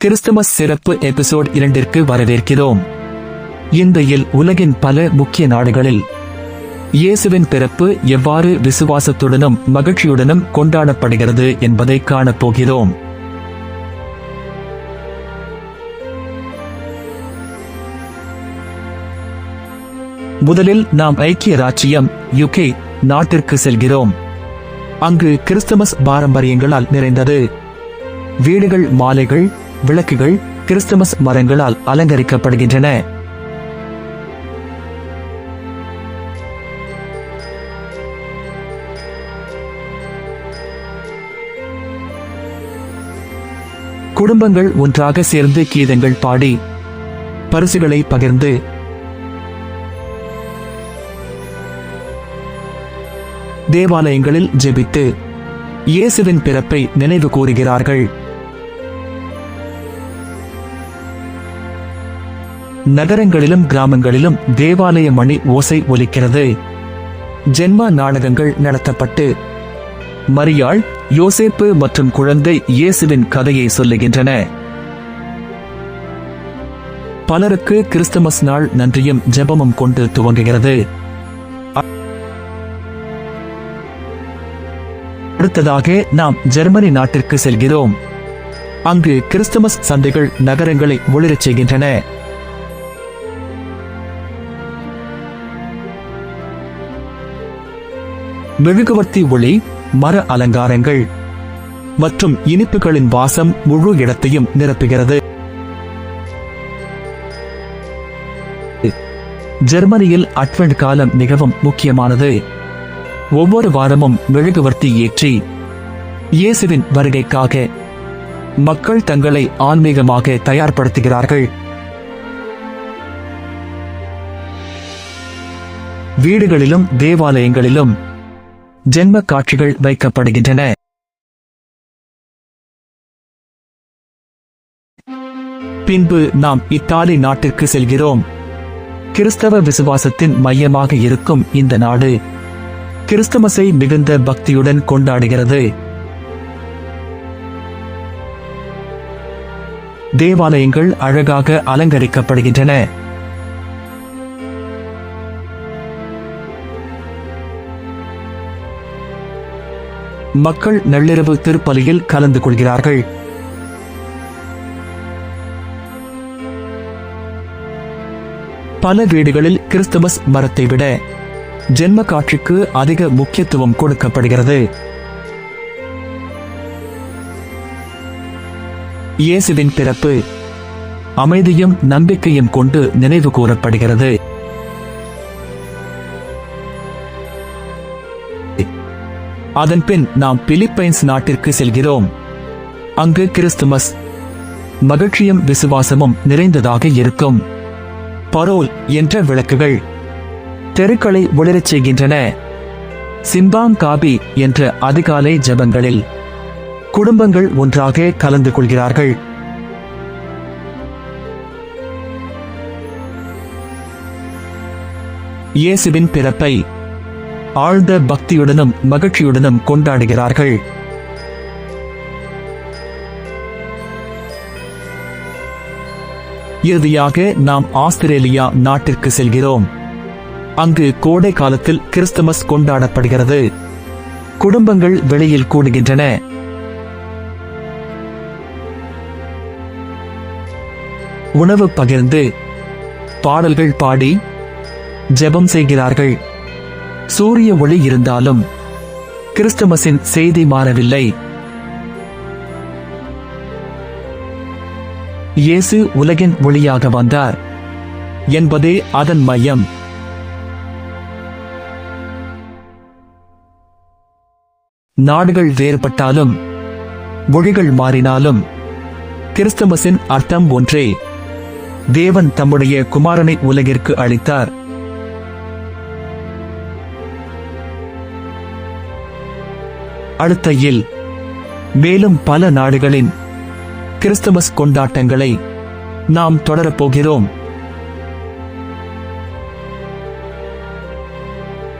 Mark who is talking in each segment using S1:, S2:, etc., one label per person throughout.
S1: Christmas சிறப்பு episode 2ற்கு வரவேற்கிறோம். இன்றையில் உலகின் பல முக்கிய நாடுகளில் இயேசுவின் பிறப்பு எவ்வாறு விசுவாசத்துடனும் மகிழ்ச்சியுடனும் கொண்டாடப்படுகிறது என்பதை காணப்போகிறோம். முதலில் நாம் ஐக்கிய ராச்சியம் UK நாட்டிற்கு செல்கிறோம். அங்கு கிறிஸ்துமஸ் பாரம்பரியங்களால் நிறைந்தது. வீடுகள் மாலைகள், விளக்குகள், கிறிஸ்துமஸ் மரங்களால் அலங்கரிக்கப்படுகின்றன. குடும்பங்கள் ஒன்றாக சேர்ந்து கீதங்கள் பாடி, பரிசுகளை பகிர்ந்து, தேவாலயங்களில் ஜெபித்து இயேசுவின் பிறப்பை நினைவு கூறுகிறார்கள். நகரங்களிலும் கிராமங்களிலும் தேவாலய மணி ஓசை ஒலிக்கிறது. ஜென்ம நாடகங்கள் நடத்தப்பட்டு மரியாள், யோசேப்பு மற்றும் குழந்தை இயேசுவின் கதையை சொல்லுகின்றன. பலருக்கு கிறிஸ்துமஸ் நாள் நன்றியும் ஜெபமும் கொண்டு துவங்குகிறது. அடுத்ததாக நாம் ஜெர்மனி நாட்டிற்கு செல்கிறோம். அங்கு கிறிஸ்துமஸ் சந்தைகள் நகரங்களை ஒளிரச் செய்கின்றன. மெழுகுவர்த்தி ஒளி, மர அலங்காரங்கள் மற்றும் இனிப்புகளின் வாசம் முழு இடத்தையும் நிரப்புகிறது. ஜெர்மனியில் அட்வென்ட் காலம் மிகவும் முக்கியமானது. ஒவ்வொரு வாரமும் மெழுகுவர்த்தி ஏற்றி இயேசுவின் வருகைக்காக மக்கள் தங்களை ஆன்மீகமாக தயார்படுத்துகிறார்கள். வீடுகளிலும் தேவாலயங்களிலும் ஜென்ம காட்சிகள் வைக்கப்படுகின்றன. பின்பு நாம் இத்தாலி நாட்டிற்கு செல்கிறோம். கிறிஸ்தவ விசுவாசத்தின் மையமாக இருக்கும் இந்த நாடு கிறிஸ்துமஸை மிகுந்த பக்தியுடன் கொண்டாடுகிறது. தேவாலயங்கள் அழகாக அலங்கரிக்கப்படுகின்றன. மக்கள் நள்ளிரவு திருப்பலியில் கலந்து கொள்கிறார்கள். பல வீடுகளில் கிறிஸ்துமஸ் மரத்தை விட ஜென்ம காட்சிக்கு அதிக முக்கியத்துவம் கொடுக்கப்படுகிறது. இயேசுவின் பிறப்பு அமைதியும் நம்பிக்கையும் கொண்டு நினைவு கூறப்படுகிறது. அதன்பின் நாம் பிலிப்பைன்ஸ் நாட்டிற்கு செல்கிறோம். அங்கு கிறிஸ்துமஸ் மகிழ்ச்சியும் விசுவாசமும் நிறைந்ததாக இருக்கும். பரோல் என்ற விளக்குகள் தெருக்களை ஒளிரச் செய்கின்றன. சிம்பாங் காபி என்ற அதிகாலை ஜெபங்களில் குடும்பங்கள் ஒன்றாக கலந்து கொள்கிறார்கள். இயேசுவின் பிறப்பை ஆழ்ந்த பக்தியுடனும் மகிழ்ச்சியுடனும் கொண்டாடுகிறார்கள். இறுதியாக நாம் ஆஸ்திரேலியா நாட்டிற்கு செல்கிறோம். அங்கு கோடை காலத்தில் கிறிஸ்துமஸ் கொண்டாடப்படுகிறது. குடும்பங்கள் வெளியில் கூடுகின்றன. உணவு பகிர்ந்து, பாடல்கள் பாடி, ஜெபம் செய்கிறார்கள். சூரிய ஒளி இருந்தாலும் கிறிஸ்துமஸின் செய்தி மாறவில்லை. இயேசு உலகின் ஒளியாக வந்தார் என்பதே அதன் மையம். நாடுகள் வேறுபட்டாலும், மொழிகள் மாறினாலும் கிறிஸ்துமஸின் அர்த்தம் ஒன்றே. தேவன் தம்முடைய குமாரனை உலகிற்கு அளித்தார். அடுத்தையில் மேலும் பல நாடுகளின் கிறிஸ்துமஸ் கொண்டாட்டங்களை நாம் தொடரப்போகிறோம்.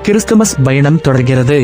S1: கிறிஸ்துமஸ் பயணம் தொடர்கிறது.